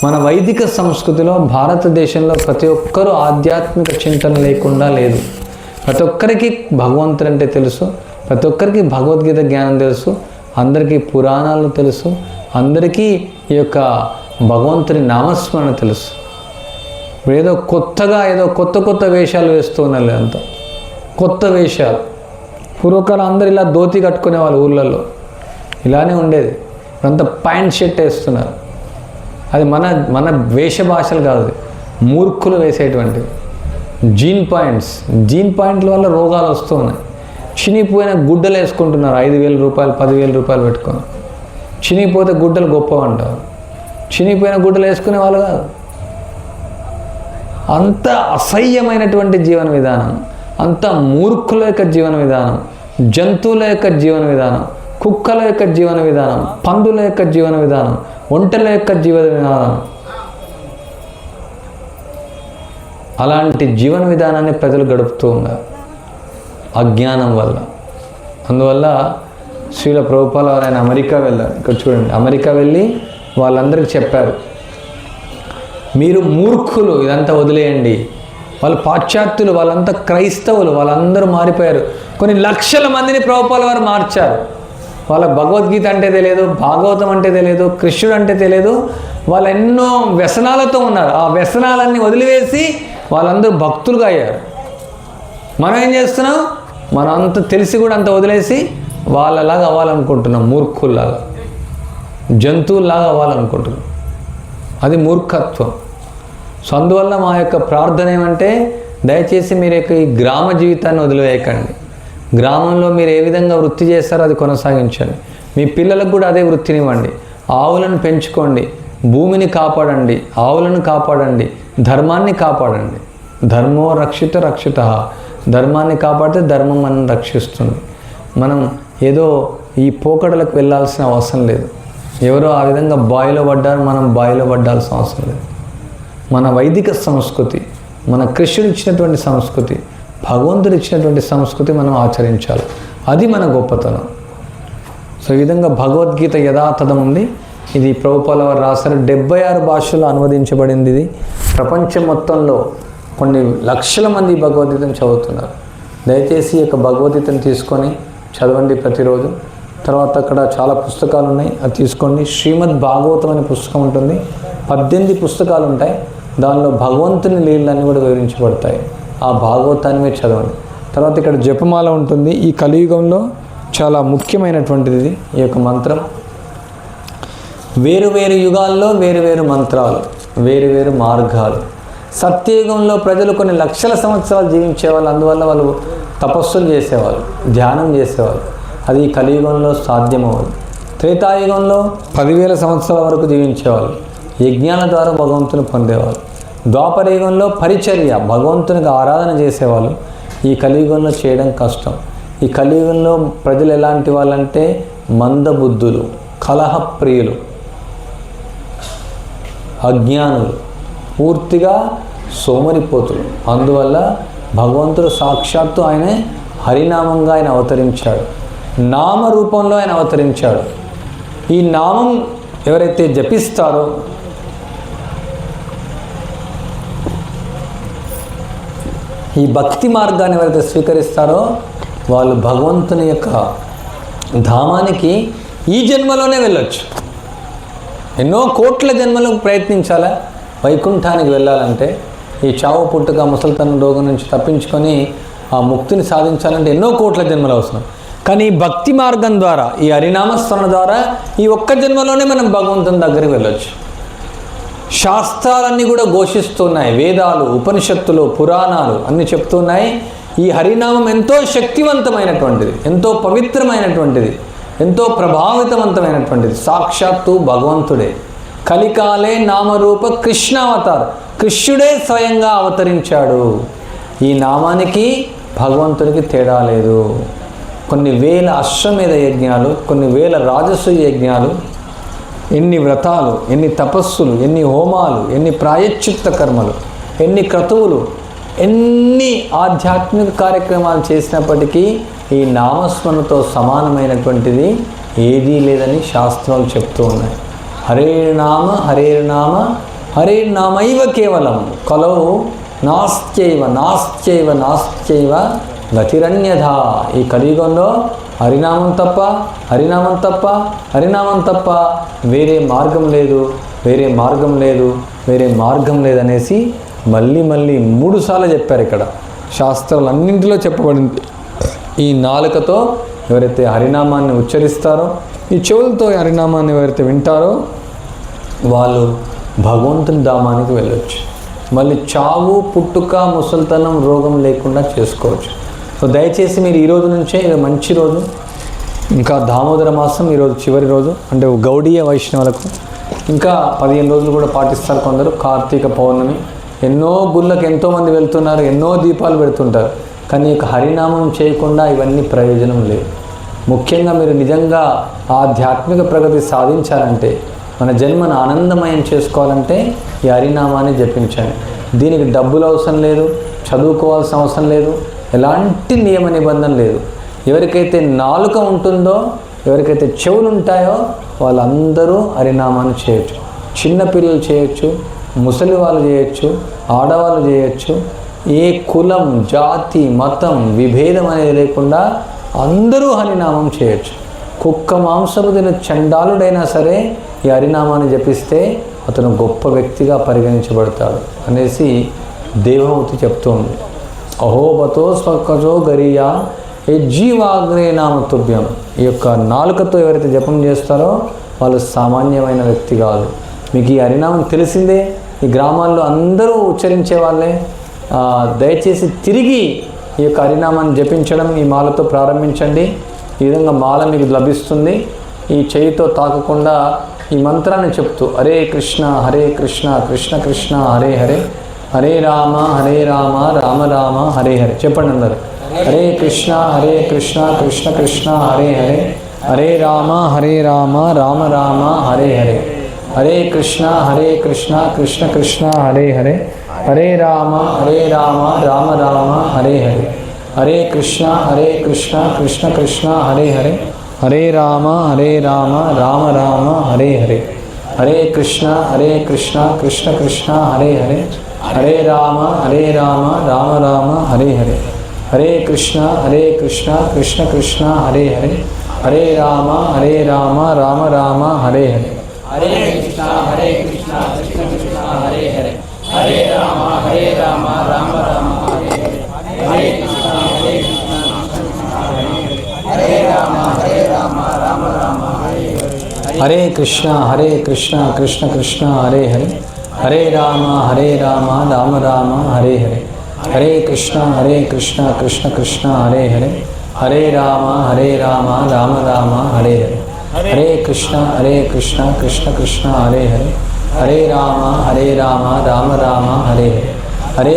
A: మన వైదిక సంస్కృతిలో భారతదేశంలో ప్రతి ఒక్కరూ ఆధ్యాత్మిక చింతన లేకుండా లేదు. ప్రతి ఒక్కరికి భగవంతుడు అంటే తెలుసు, ప్రతి ఒక్కరికి భగవద్గీత జ్ఞానం తెలుసు, అందరికీ పురాణాలు తెలుసు, అందరికీ ఈ యొక్క భగవంతుని నామస్మరణ తెలుసు. ఏదో కొత్తగా కొత్త వేషాలు వేస్తూ ఉన్నారు, అంతా కొత్త వేషాలు. పూర్వకాలం అందరు ఇలా ధోతి కట్టుకునే వాళ్ళు, ఊళ్ళల్లో ఇలానే ఉండేది. అంతా ప్యాంట్ షర్ట్ వేస్తున్నారు. అది మన వేష భాషలు కాదు, మూర్ఖులు వేసేటువంటివి. జీన్ పాయింట్ల వల్ల రోగాలు వస్తూ ఉన్నాయి. చినిగిపోయిన గుడ్డలు వేసుకుంటున్నారు, 5,000 రూపాయలు 10,000 రూపాయలు పెట్టుకొని. చినిగిపోతే గుడ్డలు గొప్పవంటారు, చినిగిపోయిన గుడ్డలు వేసుకునే వాళ్ళు కాదు. అంత అసహ్యమైనటువంటి జీవన విధానం, అంత మూర్ఖుల యొక్క జీవన విధానం, జంతువుల యొక్క జీవన విధానం, కుక్కల యొక్క జీవన విధానం, పందుల యొక్క జీవన విధానం, ఒంటెల యొక్క జీవన విధానం. అలాంటి జీవన విధానాన్ని ప్రజలు గడుపుతూ ఉన్నారు అజ్ఞానం వల్ల. అందువల్ల శ్రీల ప్రభుపాల వారు ఆయన అమెరికా వెళ్ళారు. ఇక్కడ చూడండి, అమెరికా వెళ్ళి వాళ్ళందరికీ చెప్పారు, మీరు మూర్ఖులు, ఇదంతా వదిలేయండి. వాళ్ళు పాశ్చాత్యులు, వాళ్ళంతా క్రైస్తవులు, వాళ్ళందరూ మారిపోయారు. కొన్ని లక్షల మందిని ప్రభుపాల వారు మార్చారు. వాళ్ళ భగవద్గీత అంటే తెలియదు, భాగవతం అంటే తెలియదు, కృష్ణుడు అంటే తెలియదు. వాళ్ళు ఎన్నో వ్యసనాలతో ఉన్నారు. ఆ వ్యసనాలన్నీ వదిలివేసి వాళ్ళందరూ భక్తులుగా అయ్యారు. మనం ఏం చేస్తున్నాం? మనం అంత తెలిసి కూడా అంత వదిలేసి వాళ్ళలాగా అవ్వాలనుకుంటున్నాం, మూర్ఖుల్లాగా, జంతువుల్లాగా అవ్వాలనుకుంటున్నాం. అది మూర్ఖత్వం. సో అందువల్ల మా యొక్క ప్రార్థన ఏమంటే, దయచేసి మీరు యొక్క ఈ గ్రామ జీవితాన్ని వదిలివేయకండి. గ్రామంలో మీరు ఏ విధంగా వృత్తి చేస్తారో అది కొనసాగించండి. మీ పిల్లలకు కూడా అదే వృత్తినివ్వండి. ఆవులను పెంచుకోండి, భూమిని కాపాడండి, ఆవులను కాపాడండి, ధర్మాన్ని కాపాడండి. ధర్మో రక్షిత. ధర్మాన్ని కాపాడితే ధర్మం మనం రక్షిస్తుంది. మనం ఏదో ఈ పోకడలకు వెళ్ళాల్సిన అవసరం లేదు. ఎవరో ఆ విధంగా బావిలో పడ్డారు, మనం బావిలో పడ్డాల్సిన అవసరం లేదు. మన వైదిక సంస్కృతి, మన కృష్ణుడు ఇచ్చినటువంటి సంస్కృతి, భగవంతుడు ఇచ్చినటువంటి సంస్కృతి మనం ఆచరించాలి. అది మన గొప్పతనం. సో ఈ విధంగా భగవద్గీత యథాతథం ఉంది. ఇది ప్రభుపాల వారు రాశారు. 76 భాషల్లో అనువదించబడింది. ఇది ప్రపంచం మొత్తంలో కొన్ని లక్షల మంది భగవద్గీతను చదువుతున్నారు. దయచేసి ఈ యొక్క భగవద్గీతను తీసుకొని చదవండి ప్రతిరోజు. తర్వాత అక్కడ చాలా పుస్తకాలు ఉన్నాయి, అది తీసుకోండి. శ్రీమద్ భాగవతం అనే పుస్తకం ఉంటుంది. 18 పుస్తకాలు ఉంటాయి. దానిలో భగవంతుని లీలన్నీ కూడా వివరించబడతాయి. ఆ భాగవతాన్ని మీరు చదవండి. తర్వాత ఇక్కడ జపమాల ఉంటుంది. ఈ కలియుగంలో చాలా ముఖ్యమైనటువంటిది ఈ యొక్క మంత్రం. వేరు వేరు యుగాల్లో వేరు వేరు మంత్రాలు, వేరు వేరు మార్గాలు. సత్యయుగంలో ప్రజలు కొన్ని లక్షల సంవత్సరాలు జీవించేవాళ్ళు. అందువల్ల వాళ్ళు తపస్సులు చేసేవాళ్ళు, ధ్యానం చేసేవాళ్ళు. అది ఈ కలియుగంలో సాధ్యమవ్వదు. త్రేతాయుగంలో 10,000 సంవత్సరాల వరకు జీవించేవాళ్ళు. యజ్ఞాల ద్వారా భగవంతుని పొందేవాళ్ళు. ద్వాపరయుగంలో పరిచర్య, భగవంతునికి ఆరాధన చేసేవాళ్ళు. ఈ కలియుగంలో చేయడం కష్టం. ఈ కలియుగంలో ప్రజలు ఎలాంటి వాళ్ళంటే మందబుద్ధులు, కలహప్రియులు, అజ్ఞానులు, పూర్తిగా సోమరిపోతులు. అందువల్ల భగవంతుడు సాక్షాత్తు ఆయనే హరినామంగా ఆయన అవతరించాడు, నామ రూపంలో ఆయన అవతరించాడు. ఈ నామం ఎవరైతే జపిస్తారో, ఈ భక్తి మార్గాన్ని ఎవరైతే స్వీకరిస్తారో వాళ్ళు భగవంతుని యొక్క ధామానికి ఈ జన్మలోనే వెళ్ళొచ్చు. ఎన్నో కోట్ల జన్మలు ప్రయత్నించాలా వైకుంఠానికి వెళ్ళాలంటే. ఈ చావు పుట్టుక ముసలితనం రోగం నుంచి తప్పించుకొని ఆ ముక్తిని సాధించాలంటే ఎన్నో కోట్ల జన్మలు అవసరం. కానీ ఈ భక్తి మార్గం ద్వారా, ఈ హరినామస్మరణ ద్వారా ఈ ఒక్క జన్మలోనే మనం భగవంతుని దగ్గరికి వెళ్ళొచ్చు. శాస్త్రాలన్నీ కూడా ఘోషిస్తున్నాయి, వేదాలు, ఉపనిషత్తులు, పురాణాలు అన్నీ చెప్తున్నాయి. ఈ హరినామం ఎంతో శక్తివంతమైనటువంటిది, ఎంతో పవిత్రమైనటువంటిది, ఎంతో ప్రభావితవంతమైనటువంటిది. సాక్షాత్తు భగవంతుడే కలికాలే నామరూప కృష్ణావతార్, కృష్ణుడే స్వయంగా అవతరించాడు. ఈ నామానికి భగవంతునికి తేడా లేదు. కొన్ని వేల అశ్వమేధ యజ్ఞాలు, కొన్ని వేల రాజసూయ యజ్ఞాలు, ఎన్ని వ్రతాలు, ఎన్ని తపస్సులు, ఎన్ని హోమాలు, ఎన్ని ప్రాయశ్చిత్త కర్మలు, ఎన్ని క్రతువులు, ఎన్ని ఆధ్యాత్మిక కార్యక్రమాలు చేసినప్పటికీ ఈ నామస్మరణతో సమానమైనటువంటిది ఏదీ లేదని శాస్త్రాలు చెప్తూ ఉన్నాయి. హరేర్నామ హరేర్నామ హరేర్నామైవ కేవలం కలౌ నాస్త్యైవ నాస్త్యైవ నాస్త్యైవ గతిరన్యథా. ఈ కలియుగంలో హరినామం తప్ప హరినామం తప్ప హరినామం తప్ప వేరే మార్గం లేదు, వేరే మార్గం లేదు, వేరే మార్గం లేదనేసి మళ్ళీ మళ్ళీ 3 సార్లు చెప్పారు. ఇక్కడ శాస్త్రాలన్నింటిలో చెప్పబడింది. ఈ నాలుకతో ఎవరైతే హరినామాన్ని ఉచ్చరిస్తారో, ఈ చెవులతో హరినామాన్ని ఎవరైతే వింటారో వాళ్ళు భగవంతుని ధామానికి వెళ్ళొచ్చు. మళ్ళీ చావు, పుట్టుక, ముసలితనం, రోగం లేకుండా చేసుకోవచ్చు. సో దయచేసి మీరు ఈ రోజు నుంచే, ఇది మంచి రోజు, ఇంకా దామోదర మాసం ఈరోజు చివరి రోజు, అంటే గౌడీయ వైష్ణవులకు ఇంకా 15 రోజులు కూడా పాటిస్తారు కొందరు. కార్తీక పౌర్ణమి, ఎన్నో గుళ్ళకు ఎంతోమంది వెళ్తున్నారు, ఎన్నో దీపాలు పెడుతుంటారు, కానీ ఇక హరినామం చేయకుండా ఇవన్నీ ప్రయోజనం లేదు. ముఖ్యంగా మీరు నిజంగా ఆధ్యాత్మిక ప్రగతి సాధించాలంటే, మన జన్మను ఆనందమయం చేసుకోవాలంటే ఈ హరినామాన్ని జపించండి. దీనికి డబ్బులు అవసరం లేదు, చదువుకోవాల్సిన అవసరం లేదు, ఎలాంటి నియమ నిబంధన లేదు. ఎవరికైతే నాలుక ఉంటుందో, ఎవరికైతే చెవులు ఉంటాయో వాళ్ళందరూ హరినామాన్ని చేయొచ్చు. చిన్నపిల్లలు చేయొచ్చు, ముసలి వాళ్ళు చేయొచ్చు, ఆడవాళ్ళు చేయొచ్చు. ఏ కులం, జాతి, మతం, విభేదం అనేది లేకుండా అందరూ హరినామం చేయొచ్చు. కుక్క మాంసము తిన చండాలుడైనా సరే ఈ హరినామాన్ని జపిస్తే అతను గొప్ప వ్యక్తిగా పరిగణించబడతాడు అనేసి దేవహూతి చెప్తోంది. అహోబతో స్వకజో గరియా ఏ జీవాగ్రే నామతుభ్యం. ఈ యొక్క నాలుకతో ఎవరైతే జపం చేస్తారో వాళ్ళు సామాన్యమైన వ్యక్తి కాదు. మీకు ఈ హరినామం తెలిసిందే, ఈ గ్రామాల్లో అందరూ ఉచ్చరించే వాళ్ళే. దయచేసి తిరిగి ఈ యొక్క హరినామాన్ని జపించడం ఈ మాలతో ప్రారంభించండి. ఈ విధంగా మాల మీకు లభిస్తుంది. ఈ చేయితో తాకకుండా ఈ మంత్రాన్ని చెప్తూ హరే కృష్ణ కృష్ణ కృష్ణ హరే హరే, హరే రామ రామ రామ హరే హరే. చెప్పండి అందరు. హరే కృష్ణ కృష్ణ కృష్ణ హరే హరే, హరే రామ రామ రామ హరే హరే, హరే కృష్ణ కృష్ణ కృష్ణ హరే హరే, హరే రామ రామ రామ హరే హరే, హరే కృష్ణ కృష్ణ కృష్ణ హరే హరే, హరే రామ రామ రామ హరే హరే, హరే కృష్ణ కృష్ణ కృష్ణ హరే హరే, హరే రామ రామ రామ హరే హరే, హరే కృష్ణ కృష్ణ కృష్ణ హరే హరే, హరే రామ రామ రామ హరే హరే, హరే కృష్ణ కృష్ణ కృష్ణ హరే హరే, హరే రామ రామ రామ హరే హరే, హరే కృష్ణ హరే రామ రామ రామ హరే హరే, హరే కృష్ణ కృష్ణ కృష్ణ హరే హరే, హరే రామ రామ రామ హరే హరే, హరే కృష్ణ కృష్ణ కృష్ణ హరే హరే, హరే రామ రామ రామ హరే హరే, హరే కృష్ణ కృష్ణ కృష్ణ హరే హరే, హరే రామ రామ రామ హరే హరే,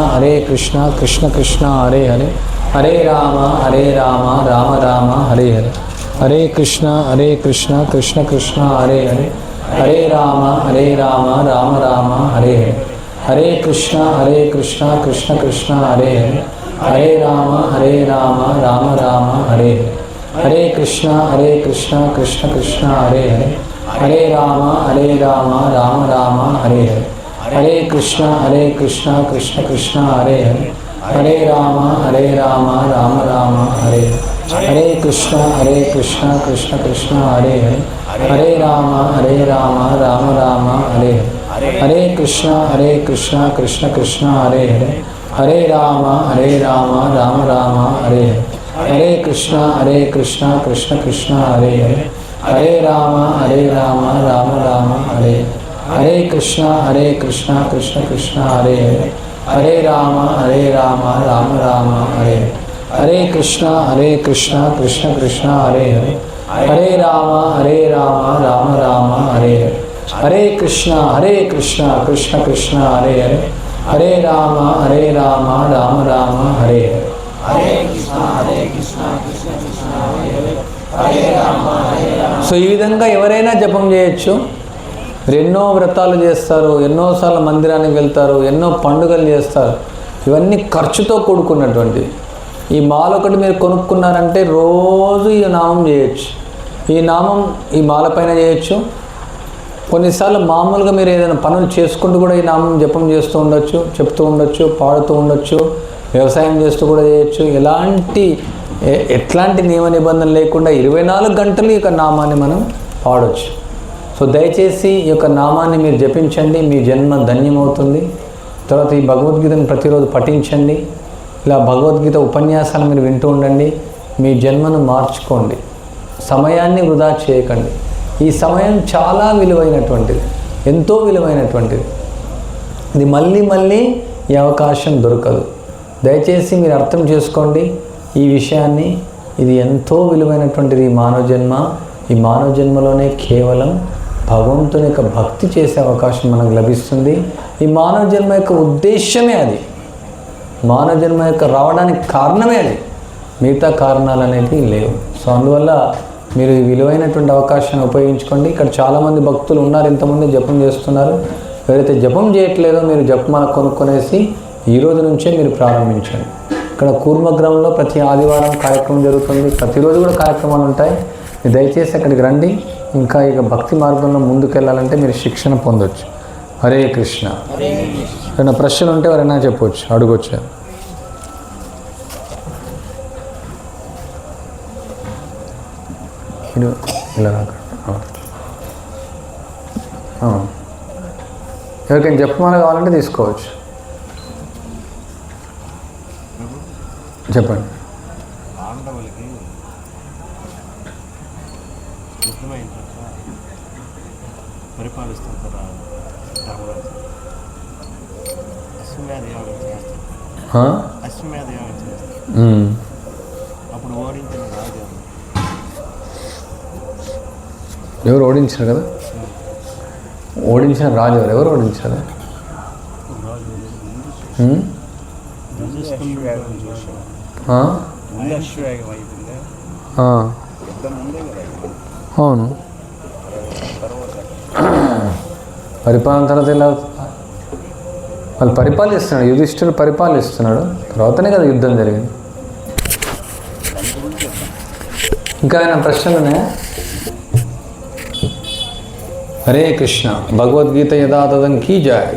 A: హరే కృష్ణ కృష్ణ కృష్ణ హరే హరే, హరే రామ రామ రామ హరే హరే, హరే కృష్ణ కృష్ణ కృష్ణ హరే హరే, హరే రామ రామ రామ హరే హరే, హరే కృష్ణ కృష్ణ కృష్ణ హరే హరే, హరే రామ రామ రామ హరే హరే, హరే కృష్ణ కృష్ణ కృష్ణ హరే హరే, హరే రామ రామ రామ హరే హరే, హరే కృష్ణ కృష్ణ కృష్ణ హరే హరే, హరే రామ రామ రామ హరే హరే, హరే కృష్ణ కృష్ణ కృష్ణ హరే హరే, హరే రామ రామ రామ హరే హరే, హరే కృష్ణ కృష్ణ కృష్ణ హరే హరే, హరే రామ రామ రామ హరే హరే, హరే కృష్ణ కృష్ణ కృష్ణ హరే హరే, హరే రామ రామ రామ హరే హరే, హరే కృష్ణ కృష్ణ కృష్ణ హరే హరే, హరే రామ రామ రామ హరే హరే కృష్ణ కృష్ణ కృష్ణ హరే హరే హరే రామ రామ రామ హరే హరే హరే కృష్ణ కృష్ణ కృష్ణ హరే హరే హరే రామ రామ రామ హరే హరే హరే కృష్ణ కృష్ణ కృష్ణ హరే హరే హరే రామ రామ. సో ఈ విధంగా ఎవరైనా జపం చేయొచ్చు. మీరు ఎన్నో వ్రతాలు చేస్తారు, ఎన్నోసార్లు మందిరానికి వెళ్తారు, ఎన్నో పండుగలు చేస్తారు. ఇవన్నీ ఖర్చుతో కూడుకున్నటువంటి ఈ మాల ఒకటి మీరు కొనుక్కున్నారంటే రోజు ఈ నామం చేయొచ్చు. ఈ నామం ఈ మాల పైన చేయొచ్చు. కొన్నిసార్లు మామూలుగా మీరు ఏదైనా పనులు చేసుకుంటూ కూడా ఈ నామం జపం చేస్తూ ఉండొచ్చు, చెప్తూ ఉండొచ్చు, పాడుతూ ఉండొచ్చు, వ్యవసాయం చేస్తూ కూడా చేయొచ్చు. ఎట్లాంటి నియమ నిబంధనలు లేకుండా 24 గంటలు ఈ యొక్క నామాన్ని మనం పాడవచ్చు. సో దయచేసి ఈ యొక్క నామాన్ని మీరు జపించండి, మీ జన్మ ధన్యమవుతుంది. తర్వాత ఈ భగవద్గీతను ప్రతిరోజు పఠించండి. ఇలా భగవద్గీత ఉపన్యాసాలు మీరు వింటూ ఉండండి. మీ జన్మను మార్చుకోండి. సమయాన్ని వృధా చేయకండి. ఈ సమయం చాలా విలువైనటువంటిది, ఎంతో విలువైనటువంటిది. ఇది మళ్ళీ ఈ అవకాశం దొరకదు. దయచేసి మీరు అర్థం చేసుకోండి ఈ విషయాన్ని. ఇది ఎంతో విలువైనటువంటిది ఈ మానవ జన్మ. ఈ మానవ జన్మలోనే కేవలం భగవంతుని యొక్క భక్తి చేసే అవకాశం మనకు లభిస్తుంది. ఈ మానవ జన్మ యొక్క ఉద్దేశమే అది. మానవ జన్మ యొక్క రావడానికి కారణమే అది. మిగతా కారణాలు అనేవి లేవు. సో అందువల్ల మీరు ఈ విలువైనటువంటి అవకాశాన్ని ఉపయోగించుకోండి. ఇక్కడ చాలామంది భక్తులు ఉన్నారు, ఇంతమంది జపం చేస్తున్నారు. ఎవరైతే జపం చేయట్లేదో మీరు జపమాల కొనుక్కొనేసి ఈ రోజు నుంచే మీరు ప్రారంభించండి. ఇక్కడ కూర్మగ్రామంలో ప్రతి ఆదివారం కార్యక్రమం జరుగుతుంది. ప్రతిరోజు కూడా కార్యక్రమాలు ఉంటాయి. దయచేసి అక్కడికి రండి. ఇంకా ఇక భక్తి మార్గంలో ముందుకెళ్ళాలంటే మీరు శిక్షణ పొందొచ్చు. హరే కృష్ణ. ఏమైనా ప్రశ్నలు ఉంటే ఎవరైనా చెప్పవచ్చు, అడగొచ్చు. ఇలా ఎవరికైనా జపమాల కావాలంటే తీసుకోవచ్చు. చెప్పండి.
B: పరిపాలిస్తారు కదా రామరాజు, అశ్వమేధ యాగం చేస్తారు. అశ్వమేధ యాగం చేస్తారు. అప్పుడు ఓడించిన రాజు
A: ఎవరు ఓడించారు కదా? ఓడించిన రాజు ఎవరు ఓడించారు? అవును. పరిపాలన తర్వాత ఎలా వాళ్ళు పరిపాలిస్తున్నాడు, యుధిష్ఠిరుడు పరిపాలిస్తున్నాడు. తర్వాతనే కదా యుద్ధం జరిగింది. ఇంకా ఏమైనా ప్రశ్నలు ఉన్నాయా? హరే కృష్ణ. భగవద్గీత యథాతథం కీ జాయ్.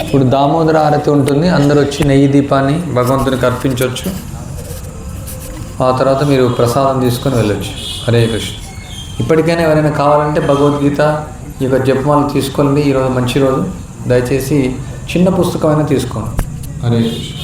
A: ఇప్పుడు దామోదర ఆరతి ఉంటుంది. అందరూ వచ్చి నెయ్యి దీపాన్ని భగవంతునికి అర్పించవచ్చు. ఆ తర్వాత మీరు ప్రసాదం తీసుకొని వెళ్ళొచ్చు. హరే కృష్ణ. ఇప్పటికైనా ఎవరైనా కావాలంటే భగవద్గీత ఈ యొక్క జపమాల తీసుకోండి. ఈరోజు మంచి రోజు. దయచేసి చిన్న పుస్తకమైనా తీసుకోండి. హరే కృష్ణ.